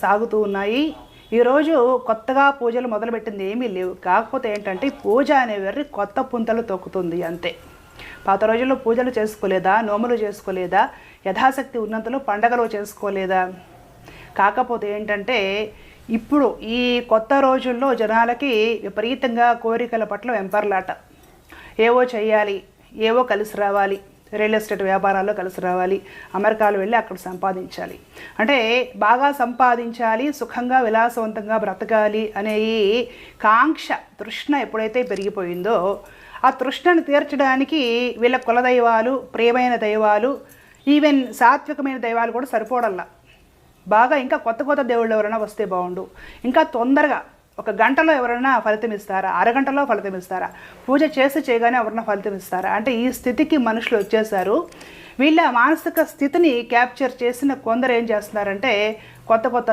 సాగుతూ ఉన్నాయి. ఈరోజు కొత్తగా పూజలు మొదలుపెట్టింది ఏమీ లేవు. కాకపోతే ఏంటంటే పూజ అనేవారి కొత్త పుంతలు తొక్కుతుంది అంతే. పాత రోజుల్లో పూజలు చేసుకోలేదా, నోములు చేసుకోలేదా, యథాశక్తి ఉన్నంతలో పండగలు చేసుకోలేదా? కాకపోతే ఏంటంటే ఇప్పుడు ఈ కొత్త రోజుల్లో జనాలకి విపరీతంగా కోరికల పట్ల వెంపర్లాట. ఏవో చెయ్యాలి, ఏవో కలిసి రావాలి, రియల్ ఎస్టేట్ వ్యాపారాల్లో కలిసి రావాలి, అమెరికాలో వెళ్ళి అక్కడ సంపాదించాలి, అంటే బాగా సంపాదించాలి, సుఖంగా విలాసవంతంగా బ్రతకాలి అనే ఈ కాంక్ష తృష్ణ ఎప్పుడైతే పెరిగిపోయిందో ఆ తృష్ణను తీర్చడానికి వీళ్ళ కులదైవాలు, ప్రియమైన దైవాలు, ఈవెన్ సాత్వికమైన దైవాలు కూడా సరిపోవడల్లా. బాగా ఇంకా కొత్త కొత్త దేవుళ్ళు ఎవరైనా వస్తే బాగుండు, ఇంకా తొందరగా ఒక గంటలో ఎవరైనా ఫలితం ఇస్తారా, అరగంటలో ఫలితం ఇస్తారా, పూజ చేసి చేయగానే ఎవరైనా ఫలితం ఇస్తారా అంటే ఈ స్థితికి మనుషులు వచ్చేసారు. వీళ్ళ మానసిక స్థితిని క్యాప్చర్ చేసిన కొందరు ఏం చేస్తున్నారంటే కొత్త కొత్త